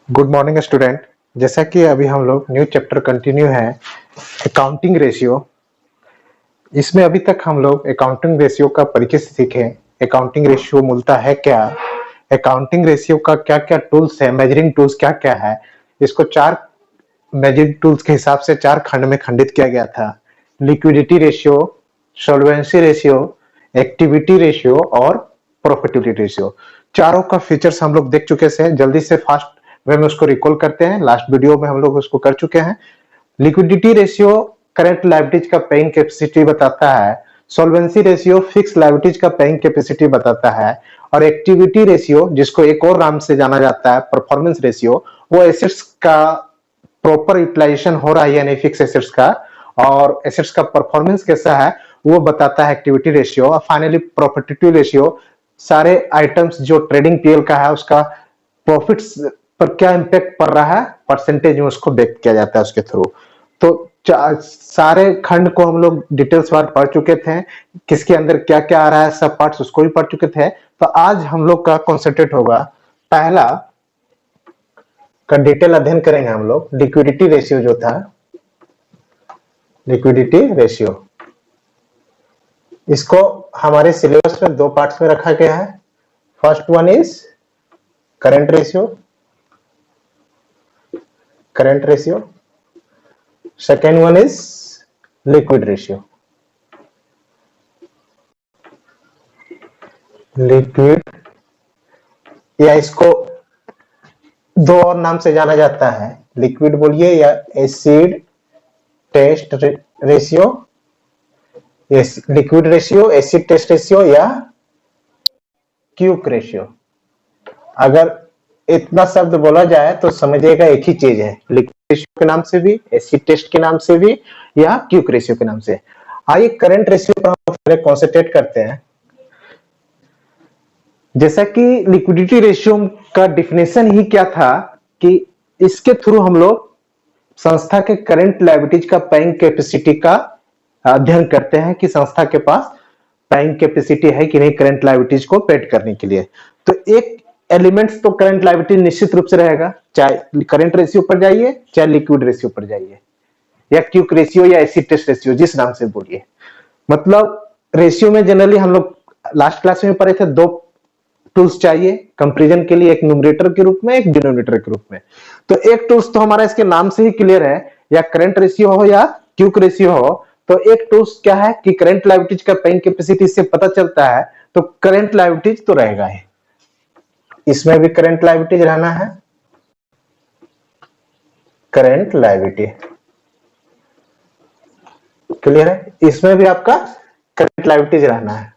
Good morning student. जैसा कि अभी हम लोग न्यू चैप्टर कंटिन्यू है अकाउंटिंग रेशियो। इसमें अभी तक हम लोग अकाउंटिंग रेशियो का परिचय सीखे। अकाउंटिंग रेशियो मूलतः है क्या, अकाउंटिंग रेशियो का क्या क्या टूल्स है, मेजरिंग टूल्स क्या क्या है। इसको चार मेजरिंग टूल्स के हिसाब से चार खंड में खंडित किया गया था। Liquidity ratio, solvency ratio, activity ratio और प्रॉफिटेबिलिटी रेशियो। चारों का फीचर्स हम लोग देख चुके हैं। जल्दी से फास्ट वे में उसको रिकॉल करते हैं। लास्ट वीडियो में हम लोग उसको कर चुके हैं। लिक्विडिटी रेशियो करंट लायबिलिटीज का पेइंग कैपेसिटी बताता है। सॉल्वेंसी रेशियो फिक्स लायबिलिटीज का पेइंग कैपेसिटी बताता है। और एक्टिविटी रेशियो, जिसको एक और नाम से जाना जाता है परफॉर्मेंस रेशियो, वो एसेट्स का प्रॉपर यूटिलाइजेशन हो रहा है या नहीं फिक्स एसेट्स का, और एसेट्स का परफॉर्मेंस कैसा है वो बताता है एक्टिविटी रेशियो। और फाइनली प्रॉफिटेबिलिटी रेशियो, सारे आइटम्स जो ट्रेडिंग पीएल का है उसका प्रॉफिट्स पर क्या इंपैक्ट पड़ रहा है परसेंटेज में उसको व्यक्त किया जाता है उसके थ्रू। तो सारे खंड को हम लोग डिटेल्स बार पढ़ चुके थे, किसके अंदर क्या क्या आ रहा है सब पार्ट्स उसको भी पढ़ चुके थे। तो आज हम लोग का कॉन्सेंट्रेट होगा, पहला का डिटेल अध्ययन करेंगे हम लोग लिक्विडिटी रेशियो जो था। लिक्विडिटी रेशियो, इसको हमारे सिलेबस में दो पार्ट्स में रखा गया है। First one is current ratio, current ratio. Second one is liquid ratio. Liquid, या इसको दो और नाम से जाना जाता है, लिक्विड बोलिए या acid test ratio, liquid ratio, acid test ratio या क्यूक रेशियो। अगर इतना शब्द बोला जाए तो समझिएगा एक ही चीज है, लिक्विड रेशियो के नाम से भी, एसिड टेस्ट के नाम से भी, या क्यूक रेशियो के नाम से। आइए करंट रेशियो पर हम पहले कॉन्सेंट्रेट करते हैं। जैसा कि लिक्विडिटी रेशियो का डिफिनेशन ही क्या था कि इसके थ्रू हम लोग संस्था के करंट लायबिलिटीज का पेइंग कैपेसिटी का अध्ययन करते हैं कि संस्था के पास पेइंग कैपेसिटी है कि नहीं करंट लायबिलिटीज को पेड करने के लिए। तो एक एलिमेंट्स तो करंट लायबिलिटी निश्चित रूप से रहेगा, चाहे करंट रेशियो पर जाइए चाहे लिक्विड रेशियो पर जाइए, या क्यूक रेशियो या एसिड टेस्ट रेशियो, जिस नाम से बोलिए। मतलब रेशियो में जनरली हम लोग लास्ट क्लास में पढ़े थे, दो टूल्स चाहिए कंपैरिजन के लिए, एक न्यूमरेटर के रूप में एक डिनोमिनेटर के रूप में। तो एक टूल्स तो हमारा इसके नाम से ही क्लियर है, या करंट रेशियो हो या क्यूक रेशियो हो। तो एक टूल्स क्या है कि करंट लायबिलिटीज का पेइंग कैपेसिटी से पता चलता है, तो करंट लायबिलिटीज तो रहेगा ही, इसमें भी करंट लायबिलिटीज रहना है, करंट लायबिलिटी क्लियर है, इसमें भी आपका करंट लायबिलिटीज रहना है।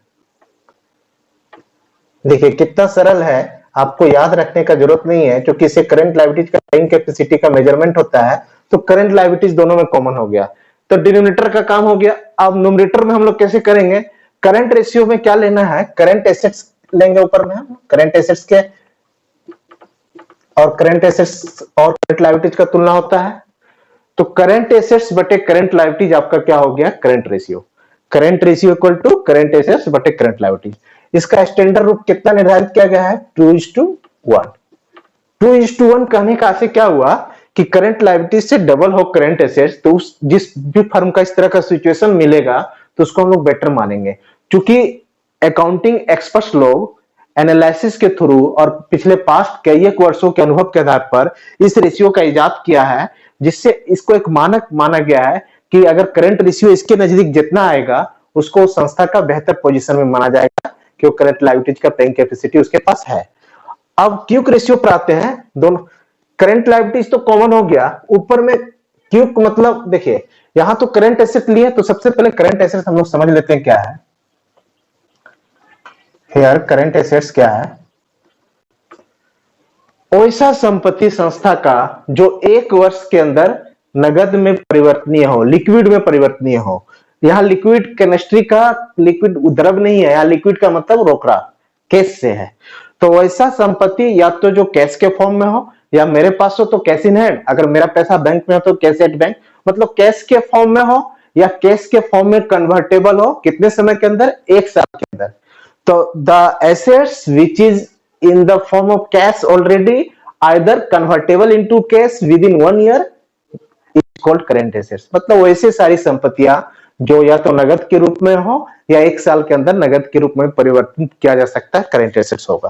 देखिए कितना सरल है, आपको याद रखने का जरूरत नहीं है, क्योंकि इसे करंट लायबिलिटीज का पेइंग कैपेसिटी का मेजरमेंट होता है, तो करंट लायबिलिटीज दोनों में कॉमन हो गया। तो डिनोमिनेटर का काम हो गया। अब न्यूमरेटर में हम लोग कैसे करेंगे, करंट रेशियो में क्या लेना है, करंट एसेट्स लेंगे ऊपर में, करंट एसेट्स के और करंट एसेट्स और करंट लायबिलिटीज का तुलना होता है। तो करंट एसेट्स बटे करंट लायबिलिटीज आपका क्या हो गया, current ratio. Current ratio equal to current assets बटे करंट लायबिलिटीज। इसका स्टैंडर्ड रूप कितना निर्धारित किया गया है, 2:1। 2:1 कहने का से क्या हुआ कि करंट लायबिलिटीज से डबल हो करंट एसेट्स, तो उस जिस भी फर्म का इस तरह का सिचुएशन मिलेगा तो उसको हम लोग बेटर मानेंगे। क्योंकि अकाउंटिंग एक्सपर्ट्स लोग एनालिसिस के थ्रू और पिछले पास्ट कई एक वर्षों के अनुभव के आधार पर इस रेशियो का इजाद किया है, जिससे इसको एक मानक माना गया है कि अगर करंट रेशियो इसके नजदीक जितना आएगा उसको संस्था का बेहतर पोजीशन में माना जाएगा, कि करंट लायबिलिटीज का पेइंग कैपेसिटी उसके पास है। अब क्यूक रेशियो पर आते हैं। दोनों करंट लायबिलिटीज तो कॉमन हो गया, ऊपर में क्यूक मतलब देखिए यहां तो करंट एसेट लिए, तो सबसे पहले करंट एसेट्स हम लोग समझ लेते हैं क्या है। हियर करंट एसेट्स क्या है, ऐसा संपत्ति संस्था का जो एक वर्ष के अंदर नगद में परिवर्तनीय हो, लिक्विड में परिवर्तनीय हो। यहां लिक्विड केमिस्ट्री का लिक्विड द्रव नहीं है, यहां लिक्विड का मतलब रोकड़ा, कैश से है। तो वैसा संपत्ति या तो जो कैश के फॉर्म में हो, या मेरे पास हो तो कैश इन हैंड, अगर मेरा पैसा बैंक में हो तो कैश एट बैंक, मतलब कैश के फॉर्म में हो या कैश के फॉर्म में कन्वर्टेबल हो, कितने समय के अंदर, एक साल के अंदर। तो the assets which is in the form of cash already either convertible into cash with in 1 year is called current assets. मतलब वैसे सारी संपत्तियां जो या तो नगद के रूप में हो या 1 साल के अंदर नगद के रूप में परिवर्तित किया जा सकता है, करेंट एसेट्स होगा।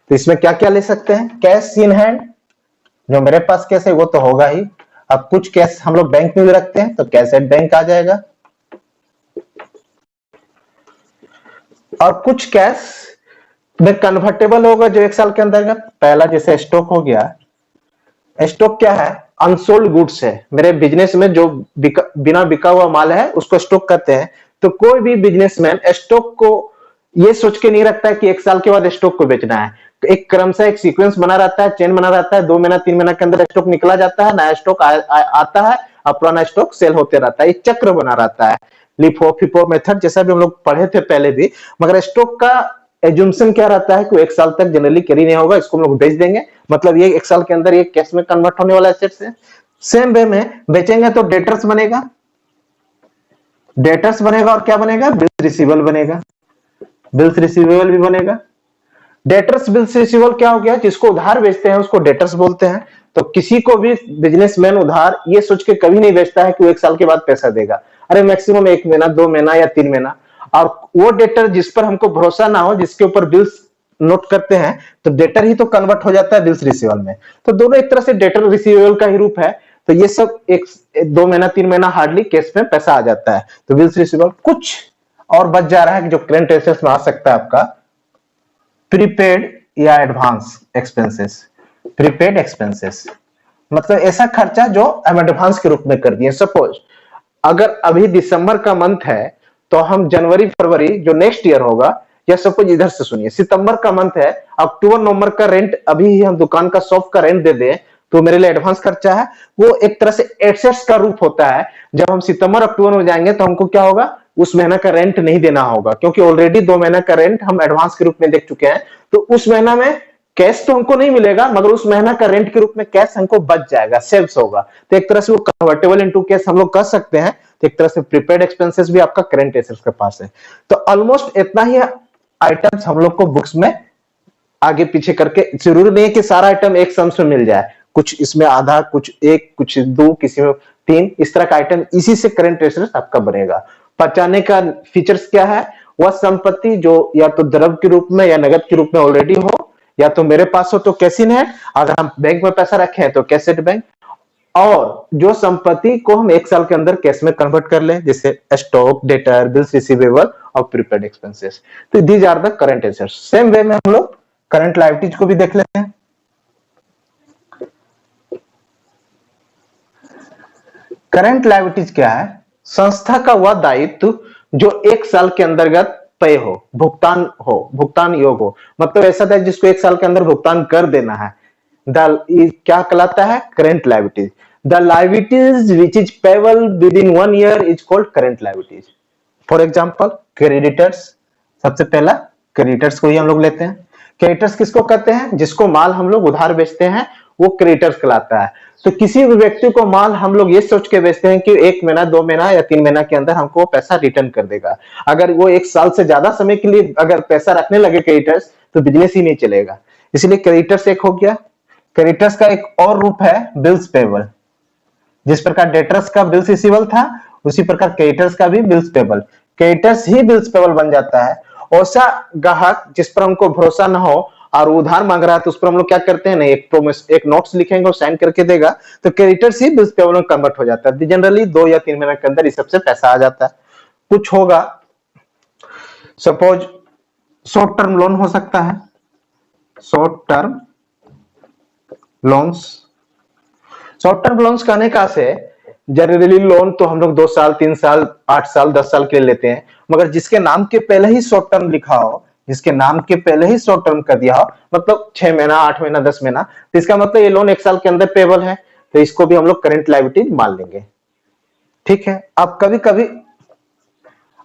तो इसमें क्या क्या ले सकते हैं? कैश इन हैंड, जो मेरे पास कैश है वो तो होगा ही। अब कुछ कैश हम लोग बैंक में भी रखते हैं तो कैश एट बैंक आ जाएगा, और कुछ कैश में कन्वर्टेबल होगा जो 1 साल के अंदर। पहला जैसे स्टॉक हो गया, स्टॉक क्या है? अनसोल्ड गुड्स है। मेरे बिजनेस में जो बिना बिका हुआ माल है उसको स्टॉक कहते हैं। तो कोई भी बिजनेसमैन स्टॉक को ये सोच के नहीं रखता है कि 1 साल के बाद स्टॉक को बेचना है। तो एक क्रमशः एक सीक्वेंस बना रहता है, चेन बना रहता है, 2 महीना 3 महीना के अंदर स्टॉक निकला जाता है, नया स्टॉक आता है और पुराना स्टॉक सेल होते रहता है। एक चक्र बना रहता है, लिफो फिफो मेथड जैसा भी हम लोग पढ़े थे पहले भी। मगर स्टॉक का एज्यूम्पशन क्या रहता है कि 1 साल तक जनरली कैरी नहीं होगा, इसको हम लोग बेच देंगे। मतलब ये 1 साल के अंदर ये कैश में कन्वर्ट होने वाला एसेट्स है। सेम वे में बेचेंगे तो डेटर्स बनेगा, डेटर्स बनेगा और क्या बनेगा? बिल्स रिसीवेबल बनेगा, बिल्स रिसीवेबल भी बनेगा। डेटर्स बिल्स रिसीवेबल क्या हो गया? जिसको उधार बेचते हैं उसको डेटर्स बोलते हैं। तो किसी को भी बिजनेसमैन उधार ये सोच के कभी नहीं बेचता है कि वो 1 साल के बाद पैसा देगा। अरे मैक्सिमम 1 महीना 2 महीना या 3 महीना। और वो डेटर जिस पर हमको भरोसा ना हो, जिसके ऊपर बिल्स नोट करते हैं, तो डेटर ही तो कन्वर्ट हो जाता है बिल्स रिसीवेबल में। तो दोनों एक तरह से डेटर रिसीवेबल का ही रूप है। तो ये सब 1-2 महीना 3 महीना हार्डली केस में पैसा आ जाता है, तो बिल्स रिसीवेबल। कुछ और बच जा रहा है कि जो करंट एसेट्स में आ सकता है आपका प्रीपेड या एडवांस एक्सपेंसेस। प्रीपेड एक्सपेंसेस मतलब ऐसा खर्चा जो हम एडवांस के रूप में कर दिए। सपोज अगर अभी दिसंबर का मंथ है तो हम जनवरी फरवरी जो नेक्स्ट ईयर होगा, या सपोज इधर से सुनिए, सितंबर का मंथ है, अक्टूबर नवंबर का रेंट अभी ही हम दुकान का शॉप का रेंट दे दें तो मेरे लिए एडवांस खर्चा है। वो एक तरह से एसेट्स का रूप होता है। जब हम सितंबर अक्टूबर में जाएंगे तो हमको क्या होगा? उस महीना का रेंट नहीं देना होगा, क्योंकि ऑलरेडी 2 महीना का रेंट हम एडवांस के रूप में देख चुके हैं। तो उस महीना में कैश तो हमको नहीं मिलेगा, मगर उस महीना का रेंट के रूप में कैश हमको बच जाएगा, सेव्स होगा। तो एक तरह से वो कन्वर्टेबल इनटू कैश हम लोग कर सकते हैं। तो एक तरह से प्रीपेड एक्सपेंसेस भी आपका करंट एसेट्स के पास है। तो ऑलमोस्ट इतना ही आइटम्स हम लोग को बुक्स में आगे पीछे करके, जरूरी नहीं है कि सारा आइटम एक सम्स में मिल जाए। कुछ इसमें आधा, कुछ 1, कुछ 2, किसी में 3, इस तरह का आइटम, इसी से करंट एसेट्स आपका बनेगा। पहचानने का फीचर्स क्या है? वह संपत्ति जो या तो द्रव्य के रूप में या नगद के रूप में ऑलरेडी हो, या तो मेरे पास हो तो कैश इन है, अगर हम बैंक में पैसा रखे हैं तो कैश एट बैंक, और जो संपत्ति को हम 1 साल के अंदर कैश में कन्वर्ट कर लें, जैसे स्टॉक, डेटर, बिल्स रिसीवेबल और प्रीपेड एक्सपेंसेस। तो these are the current assets. Same way में हम लोग करंट लायबिलिटीज को भी देख लेते हैं। करंट लायबिलिटीज क्या है? संस्था का वह दायित्व जो 1 साल के अंतर्गत पे हो, भुगतान योग हो। मतलब ऐसा था जिसको 1 साल के अंदर भुगतान कर देना है। क्या कहलाता है? Current liabilities. The liabilities which is payable with in 1 year is called current liabilities. For example creditors, सबसे पहला क्रेडिटर्स को ही हम लोग लेते हैं। क्रेडिटर्स किसको कहते हैं? जिसको माल हम लोग उधार बेचते हैं वो क्रेडिटर्स कहलाता है। तो किसी भी व्यक्ति को माल हम लोग ये सोच के बेचते हैं कि 1 महीना 2 महीना या 3 महीना के अंदर हमको पैसा रिटर्न कर देगा। अगर वो 1 साल से ज्यादा समय के लिए अगर पैसा रखने लगे क्रेडिटर्स, तो बिजनेस ही नहीं चलेगा। इसलिए क्रेडिटर्स एक हो गया। क्रेडिटर्स का एक और रूप है बिल्स पेबल। जिस प्रकार डेटर्स का बिल्स रिसीवेबल था, उसी प्रकार क्रेडिटर्स का भी बिल्स पेबल। क्रेडिटर्स ही बिल्स पेबल बन जाता है। ऐसा ग्राहक जिस पर हमको भरोसा ना हो और उधार मांग रहा है, तो उस पर हम लोग क्या करते हैं? नहीं, एक प्रोमिस, एक नोट्स लिखेंगे और साइन करके देगा, तो क्रेडिटर्स ही बिल्स पेबल में कन्वर्ट हो जाता है। जनरली 2 या 3 महीने के अंदर इस सबसे पैसा आ जाता है। कुछ होगा, सपोज शॉर्ट टर्म लोन हो सकता है, short term loans. Short term loans कहने का से जनरली लोन तो हम लोग 2 साल 3 साल 8 साल 10 साल के लिए लेते हैं, मगर जिसके नाम के पहले ही शॉर्ट टर्म लिखा हो, जिसके नाम के पहले ही शॉर्ट टर्म कर दिया हो, मतलब 6 महीना 8 महीना 10 महीना, तो इसका मतलब ये लोन 1 साल के अंदर पेबल है, तो इसको भी हम लोग करंट लायबिलिटी मान लेंगे। ठीक है। अब कभी कभी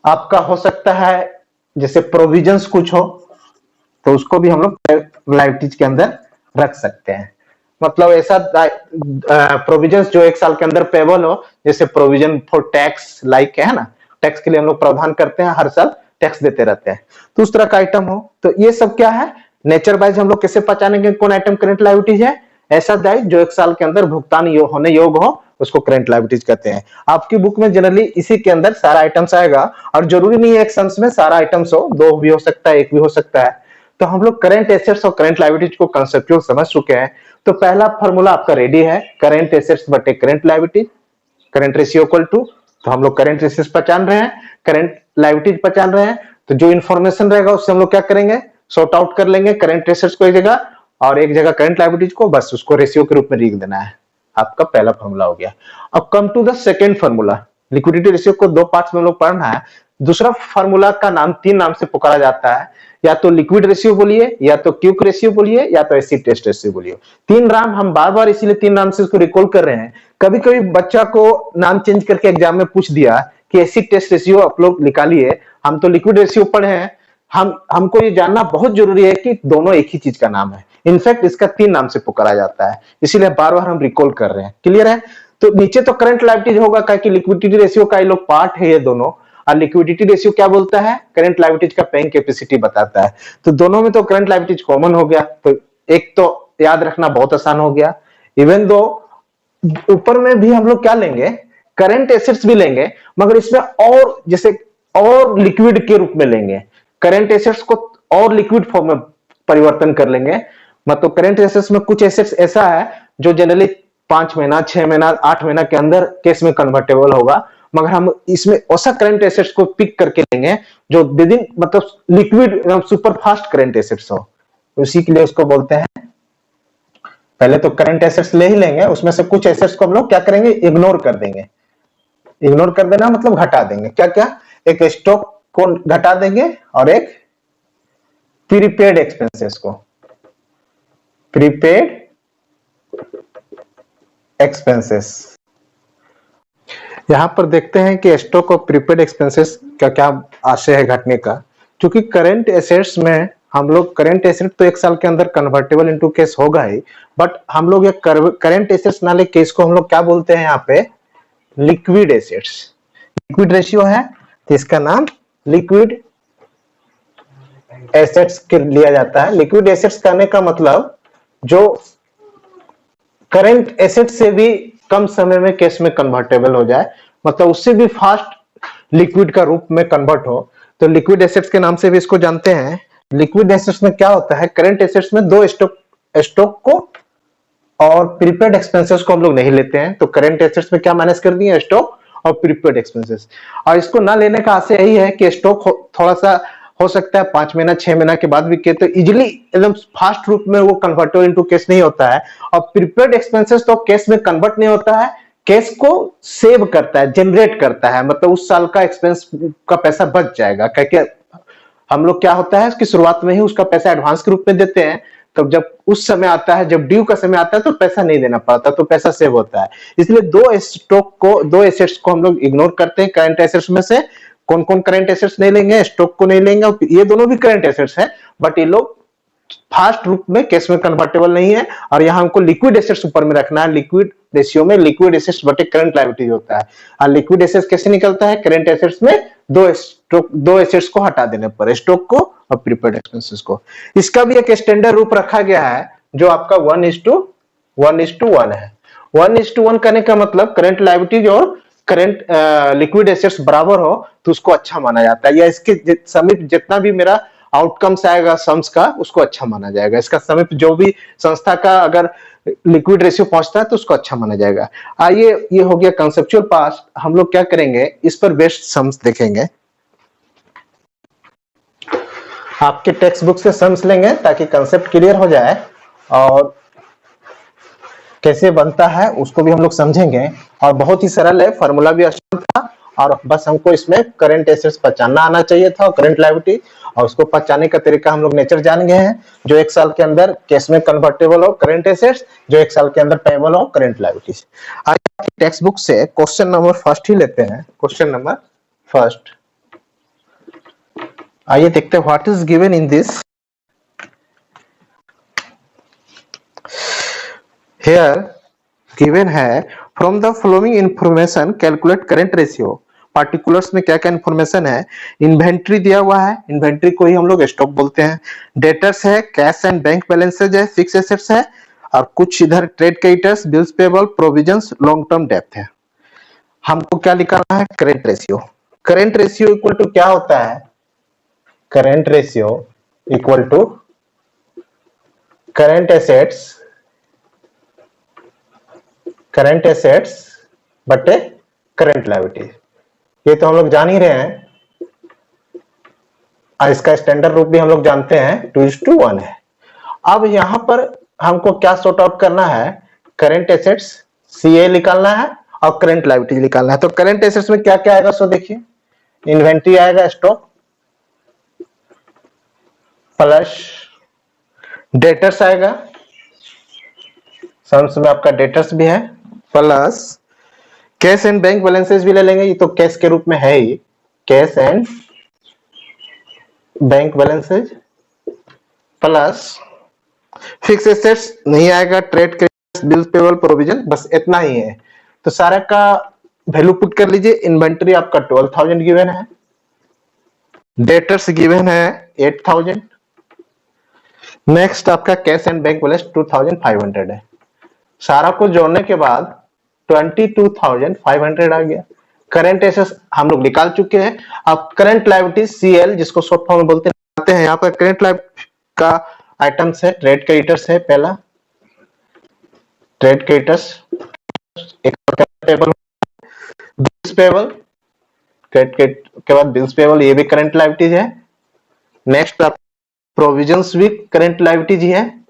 आपका हो सकता है जैसे प्रोविजंस कुछ हो, तो उसको भी हम लोग लायबिलिटीज के अंदर रख सकते हैं। मतलब ऐसा प्रोविजंस जो 1 साल के अंदर पेबल हो, जैसे प्रोविजन फॉर टैक्स, लाइक है ना, टैक्स के लिए हम लोग प्रावधान करते हैं, हर साल टैक्स देते रहते हैं, तो उस तरह का आइटम हो। तो ये सब क्या है? नेचर वाइज हम लोग कैसे पहचानेंगे कौन आइटम करंट लायबिलिटीज है? ऐसा दायित्व जो 1 साल के अंदर भुगतान होने योग्य हो उसको करंट लायबिलिटीज कहते हैं। आपकी बुक में जनरली इसी के अंदर सारा आइटम्स आएगा और जरूरी नहीं है एक सम्स में सारा आइटम्स हो, 2 भी हो सकता है, 1 भी हो सकता है। तो हम लोग करंट एसेट्स और करंट लायबिलिटीज को कंसेप्चुअल समझ चुके हैं। तो पहला फॉर्मूला आपका रेडी है, करंट एसेट्स बटे current liabilities, current ratio equal to, तो हम लोग करंट एसेट्स पहचान रहे हैं, करंट लायबिलिटीज पहचान रहे हैं, तो जो इंफॉर्मेशन रहेगा उससे हम लोग क्या करेंगे, सॉर्ट आउट कर लेंगे करंट एसेट्स को एक जगह और एक जगह करंट लायबिलिटीज को, बस उसको रेशियो के रूप में लिख देना है। आपका पहला फॉर्मूला हो गया। अब come to the second formula, liquidity ratio को 2 पार्ट्स में हम लोग पढ़ना है। दूसरा फॉर्मूला का नाम 3 नाम से पुकारा जाता है, या तो लिक्विड रेशियो बोलिए, या तो क्विक रेशियो बोलिए, या तो एसिड टेस्ट रेशियो बोलिए। 3 नाम हम बार बार इसीलिए 3 नाम से इसको रिकॉल कर रहे हैं। कभी कभी बच्चा को नाम चेंज करके एग्जाम में पूछ दिया कि एसिड टेस्ट रेशियो आप लोग निकालिए, हम तो लिक्विड रेशियो पढ़े हैं, हमको ये जानना बहुत जरूरी है कि दोनों एक ही चीज का नाम है। इनफैक्ट इसका 3 नाम से पुकारा जाता है, इसीलिए बार बार हम रिकॉल कर रहे हैं। क्लियर है? तो नीचे तो करंट लायबिलिटीज होगा क्योंकि लिक्विडिटी रेशियो का ये लोग पार्ट है ये दोनों, और लिक्विडिटी रेशियो क्या बोलता है, करंट लायबिलिटीज का पेइंग कैपेसिटी बताता है। तो दोनों में तो करंट लायबिलिटीज कॉमन हो गया, तो एक तो याद रखना बहुत आसान हो गया। इवन दो ऊपर में भी हम लोग क्या लेंगे, करंट एसेट्स भी लेंगे, मगर इसमें और जैसे और लिक्विड के रूप में लेंगे, करंट एसेट्स को और लिक्विड फॉर्म में परिवर्तन कर लेंगे। मतलब करंट एसेट्स में कुछ एसेट्स ऐसा है जो जनरली 5 महीना, 6 महीना, 8 महीना के अंदर केस में कन्वर्टेबल होगा, मगर हम इसमें ऐसा करंट एसेट्स को पिक करके लेंगे जो विद इन मतलब लिक्विड एकदम सुपर फास्ट करंट एसेट्स हो, उसी के लिए उसको बोलते हैं। पहले तो करंट एसेट्स ले ही लेंगे, उसमें से कुछ एसेट्स को हम लोग क्या करेंगे, इग्नोर कर देंगे। इग्नोर कर देना मतलब घटा देंगे। क्या क्या? एक स्टॉक को घटा देंगे और एक प्रीपेड एक्सपेंसेस को, प्रीपेड एक्सपेंसेस। यहां पर देखते हैं कि स्टॉक और प्रीपेड एक्सपेंसेस का क्या आशय है घटने का। क्योंकि करंट एसेट्स में हम लोग, करंट एसेट तो 1 साल के अंदर कन्वर्टेबल इनटू केस होगा ही, बट हम लोग ये करंट एसेट्स नाले केस को हम लोग क्या बोलते हैं यहाँ पे, लिक्विड एसेट्स। लिक्विड रेशियो है तो इसका नाम लिक्विड एसेट्स के लिया जाता है। लिक्विड एसेट्स कहने का मतलब जो करंट एसेट से भी कम समय में कैश में कन्वर्टेबल हो जाए, मतलब उससे भी फास्ट लिक्विड का रूप में कन्वर्ट हो, तो लिक्विड एसेट्स के नाम से भी इसको जानते हैं। लिक्विड एसेट्स में क्या होता है, करंट एसेट्स में 2 स्टॉक को और प्रीपेड एक्सपेंसेस को हम लोग नहीं लेते हैं, तो करंट एसेट्स में क्या माइनस कर दिए, स्टॉक और प्रीपेड एक्सपेंसेस। और इसको ना लेने का आशय यही है कि स्टॉक थोड़ा सा हो सकता है 5 महीना 6 महीना के बाद बिके, तो इजिली एकदम फास्ट रूप में वो कन्वर्टेबल इनटू कैश नहीं होता है। और प्रीपेड एक्सपेंसेस तो कैश में कन्वर्ट नहीं होता है, कैश को सेव करता है, जनरेट करता है, मतलब उस साल का एक्सपेंस का पैसा बच जाएगा। क्योंकि हम लोग क्या होता है कि शुरुआत में ही उसका पैसा एडवांस के रूप में देते हैं, तब जब उस समय आता है, जब ड्यू का समय आता है तो पैसा नहीं देना पड़ता, तो पैसा सेव होता है। इसलिए 2 एसेट्स को हम लोग इग्नोर करते हैं करंट एसेट्स में से। कौन कौन करंट एसेट्स नहीं लेंगे, स्टॉक को नहीं लेंगे, ये दोनों भी करंट एसेट्स है, बट ये लोग फास्ट रूप में कैश में कन्वर्टेबल नहीं है। और यहाँ हमको लिक्विड एसेट्स ऊपर में रखना है। लिक्विड रेशियो में लिक्विड एसेट्स बटे करंट लायबिलिटी होता है। और लिक्विड एसेट्स कैसे निकलता है, करंट एसेट्स में 2 एसेट्स को हटा देने पर, स्टॉक को और प्रीपेड एक्सपेंसेस को। इसका भी एक स्टैंडर्ड रूप रखा गया है जो आपका 1:1 है। 1:1 करने का मतलब करंट लायबिलिटीज और करंट लिक्विड एसेट्स बराबर हो तो उसको अच्छा माना जाता है, या इसके समीप जितना भी मेरा आउटकम्स आएगा सम्स का उसको अच्छा माना जाएगा। इसका समीप जो भी संस्था का अगर लिक्विड रेशियो पहुंचता है तो उसको अच्छा माना जाएगा। आइए, ये हो गया कंसेप्चुअल पार्ट। हम लोग क्या करेंगे, इस पर बेस्ड सम्स देखेंगे। आपके टेक्स्ट बुक से सम्स लेंगे ताकि कंसेप्ट क्लियर हो जाए, और कैसे बनता है उसको भी हम लोग समझेंगे। और बहुत ही सरल है, फॉर्मूला भी आसान था, और बस हमको इसमें करंट एसेट्स पहचानना आना चाहिए था और करंट लायबिलिटी, और उसको पहचानने का तरीका हम लोग नेचर जान गए हैं। जो 1 साल के अंदर कैश में कन्वर्टेबल हो करंट एसेट्स, जो 1 साल के अंदर पेएबल हो करंट लायबिलिटीज। आज टेक्स्ट बुक से क्वेश्चन नंबर फर्स्ट ही लेते हैं। क्वेश्चन नंबर फर्स्ट, आइए देखते हैं what is given in this. Here given है from the following information calculate current ratio। Particulars में क्या क्या इंफॉर्मेशन है, इन्वेंट्री दिया हुआ है, इन्वेंट्री को ही हम लोग स्टॉक बोलते हैं। डेटर्स है, कैश एंड बैंक बैलेंसेज है, फिक्स एसेट्स है, और कुछ इधर trade creditors, bills payable, provisions, long term depth है। हमको क्या निकालना है? Current ratio. Current ratio equal to क्या होता है? Current ratio equal to current assets बटे करेंट लायबिलिटी। ये तो हम लोग जान ही रहे हैं, और इसका स्टैंडर्ड रूप भी हम लोग जानते हैं 2:1 है। अब यहां पर हमको क्या सॉर्ट आउट करना है? करेंट एसेट्स सीए निकालना है और करेंट लायबिलिटी निकालना है। तो करेंट एसेट्स में क्या क्या आएगा? सो देखिए, इन्वेंट्री आएगा, स्टॉक, प्लस डेटर्स आएगा, सम्स में आपका डेटर्स भी है, plus cash and bank balances भी ले लेंगे, ये तो कैश के रूप में है ही, cash and bank balances, plus fix assets नहीं आएगा, trade credit, bills payable, provision, बस इतना ही है। तो सारा का वैल्यू पुट कर लीजिए। इन्वेंट्री आपका 12,000 गिवन है, डेटर्स गिवन है 8,000, नेक्स्ट आपका कैश एंड बैंक बैलेंस 2,500 है। सारा को जोड़ने के बाद 22,500 आ गया। करंट एसेट्स हम लोग निकाल चुके हैं। अब करंट लायबिलिटी सीएल, जिसको शॉर्ट फॉर्म में बोलते हैं, यहाँ पर करंट लायबिलिटी का आइटम्स है, ट्रेड क्रेडिटर्स है, पहला ट्रेड क्रेडिटर्स, एक पेबल, बिल्स पेबल, क्रेडिट के बाद बिल्स पेबल, ये भी करंट लायबिलिटीज है। नेक्स्ट आप प्रोविजंस भी करंट लायबिलिटीज ही है।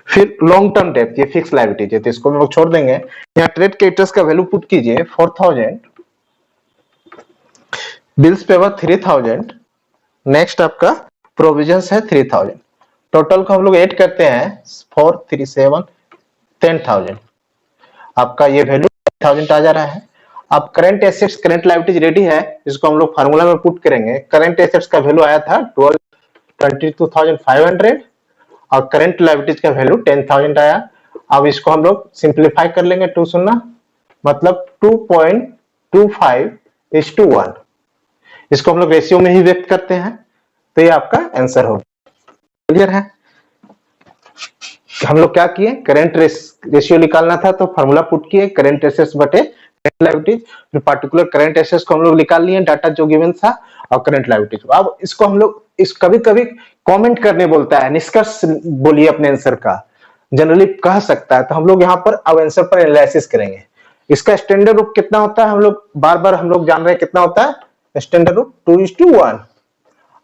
फिर लॉन्ग टर्म डेप्थ, ये फिक्स लायबिलिटीज है, तो इसको हम लोग छोड़ देंगे। यहाँ ट्रेड क्रेडिटर्स का वैल्यू पुट कीजिए 4,000, बिल्स पेबल 3,000, नेक्स्ट आपका प्रोविजंस है 3,000। टोटल को हम लोग ऐड करते हैं 4, 3, 7, 10,000। आपका ये वैल्यू 10,000 आ जा रहा है। अब current assets current liabilities ready है, इसको हम लोग फार्मूला में पुट करेंगे। करंट एसेट्स का वैल्यू आया था 22,500 और करंट लायबिलिटीज का वैल्यू 10,000 आया। अब इसको हम लोग सिंप्लीफाई कर लेंगे, 2 सुनना, मतलब 2.25:1। इसको हम लोग रेशियो में ही व्यक्त करते हैं, तो ये आपका आंसर होगा। क्लियर है? हम लोग क्या किए? करंट रेशियो निकालना था तो फार्मूला पुट किए, करंट एसेट्स बटे करंट लायबिलिटीज, फिर पार्टिकुलर करंट एसेट्स को हम लोग निकाल लिए, डाटा जो गिवन था, और करंट लायबिलिटीज। अब इसको हम लोग इस कभी-कभी कमेंट करने बोलता है, निष्कर्ष बोलिए अपने आंसर का, जनरली कह सकता है, तो हम लोग यहाँ पर अब आंसर पर एनालिसिस करेंगे। इसका स्टैंडर्ड रूप कितना होता है? हम लोग बार-बार हम लोग जान रहे हैं कितना होता है स्टैंडर्ड रूप, 2:1।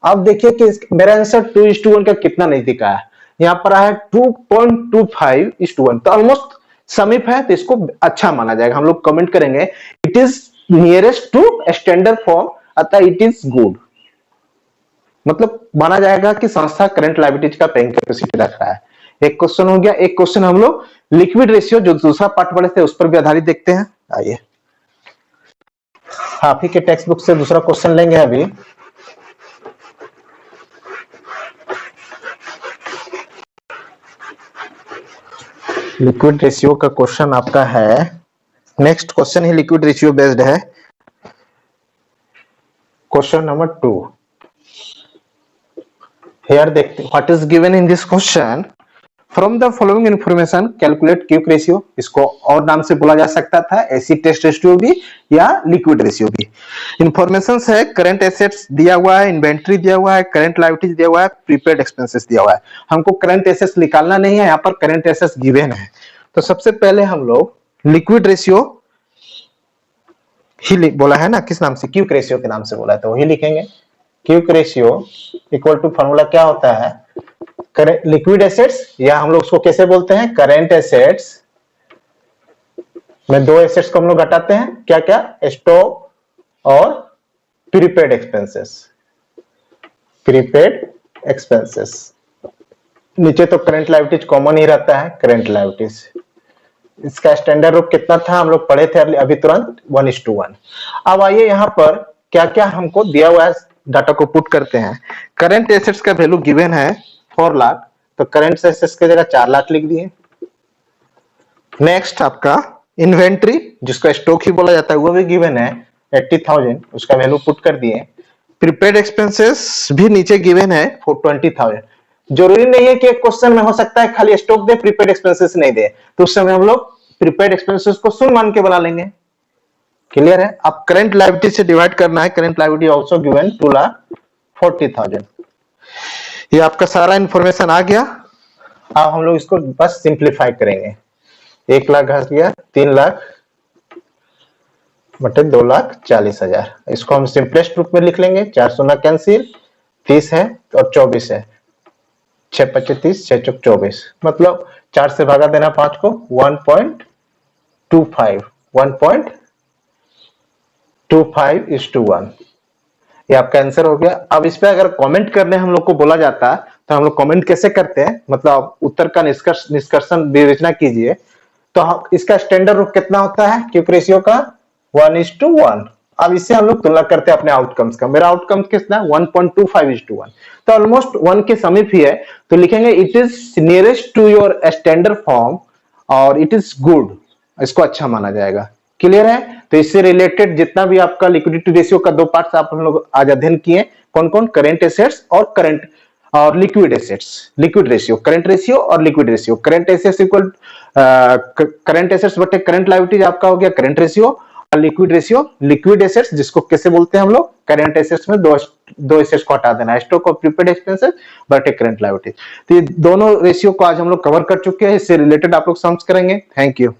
अब देखिए कि मेरा आंसर 2:1 का कितना नजदीक आया। यहाँ पर आया 2.25:1, तो ऑलमोस्ट समीप है, तो इसको अच्छा माना जाएगा। हम लोग कमेंट करेंगे it is nearest to standard form, अतः इट इज गुड, मतलब माना जाएगा कि संस्था करंट लायबिलिटीज का पेइंग कैपेसिटी रख रहा है। एक क्वेश्चन हो गया। एक क्वेश्चन हम लोग लिक्विड रेशियो, जो दूसरा पार्ट पढ़े थे, उस पर भी आधारित देखते हैं। आइए, आप ही के टेक्स्ट बुक से दूसरा क्वेश्चन लेंगे अभी। लिक्विड रेशियो का क्वेश्चन आपका है, नेक्स्ट क्वेश्चन ही लिक्विड रेशियो बेस्ड है। क्वेश्चन नंबर 2 here देखते, what is given in this question, from the following information calculate quick ratio. इसको और नाम से बोला जा सकता था, एसिड टेस्ट रेशियो भी या लिक्विड रेशियो भी। इंफॉर्मेशन है, करंट एसेट्स दिया हुआ है, इन्वेंट्री दिया हुआ है, करंट लायबिलिटीज दिया हुआ है, प्रीपेड एक्सपेंसेस दिया हुआ है। हमको करंट एसेट्स निकालना नहीं है, यहाँ पर करंट एसेट्स गिवन है। तो सबसे पहले हम लोग लिक्विड रेशियो ही बोला है ना, किस नाम से? क्विक रेशियो के नाम से बोला है, तो वही लिखेंगे। Quick ratio equal to, formula क्या होता है? लिक्विड एसेट्स, या हम लोग उसको कैसे बोलते हैं? करंट एसेट्स में दो एसेट्स को हम लोग घटाते हैं, क्या क्या? स्टॉक और प्रीपेड एक्सपेंसेस। प्रीपेड एक्सपेंसेस नीचे तो करंट लायबिलिटीज कॉमन ही रहता है, करंट लायबिलिटीज। इसका स्टैंडर्ड रूप कितना था हम लोग पढ़े थे अभी तुरंत, 1:1। अब आइए यहाँ पर क्या क्या हमको दिया हुआ है, डाटा को पुट करते हैं। करंट एसेट्स का वैल्यू गिवन है 4 लाख, तो करंट एसेट्स की जगह 4 लाख लिख दिए। नेक्स्ट आपका इन्वेंट्री, जिसका स्टॉक ही बोला जाता है, वो भी गिवन है 80,000, उसका वैल्यू पुट कर दिए। प्रीपेड एक्सपेंसेस भी नीचे गिवन है 20,000, जरूरी नहीं है कि एक क्वेश्चन में हो सकता है खाली स्टॉक दे प्रीपेड एक्सपेंसेस नहीं दे, तो उस समय हम लोग प्रीपेड एक्सपेंसेस को शून्य मान के बना लेंगे। क्लियर है? अब करंट लायबिलिटी से डिवाइड करना है, करंट लायबिलिटी आल्सो गिवन 2,40,000। ये आपका सारा इंफॉर्मेशन आ गया। अब हम लोग इसको बस सिंप्लीफाई करेंगे। 1 लाख घट गया 3 लाख बटे 2,40,000। इसको हम सिंपलेस्ट रूप में लिख लेंगे। 4 शून्य कैंसिल, 30 है और 24 है, 6 25 30, 6 चौक 24, मतलब 4 से भागा देना 5 को, 1.25:1। ये आपका आंसर हो गया। अब इस पे अगर कमेंट करने हम लोग को बोला जाता तो हम लोग कमेंट कैसे करते हैं, मतलब उत्तर का निष्कर्षण विवेचना कीजिए। तो इसका स्टैंडर्ड रूप कितना होता है क्विक रेशियो का? 1:1। अब इससे हम लोग तुलना करते हैं अपने आउटकम्स का। मेरा आउटकम कितना है? 1.25:1, तो ऑलमोस्ट 1 के समीप ही है। तो लिखेंगे it is nearest to your standard form और इट इज गुड, इसको अच्छा माना जाएगा। क्लियर है? तो इससे रिलेटेड जितना भी आपका लिक्विडिटी रेशियो का 2 पार्ट्स आप हम लोग आज अध्ययन किए, कौन कौन? करंट एसेट्स और liquid assets. Liquid ratio, current ratio और liquid ratio. Current assets equal current assets बटे करंट लायबिलिटीज आपका हो गया करंट रेशियो, और लिक्विड रेशियो लिक्विड एसेट्स जिसको कैसे बोलते हैं हम लोग? करंट एसेट्स में दो एसेट्स को हटा देना है, स्टॉक और प्रीपेड एक्सपेंसेस बटे करंट लायबिलिटीज। तो ये दोनों रेशियो को आज हम लोग कवर कर चुके हैं। इससे रिलेटेड आप लोग सम्स करेंगे। Thank you.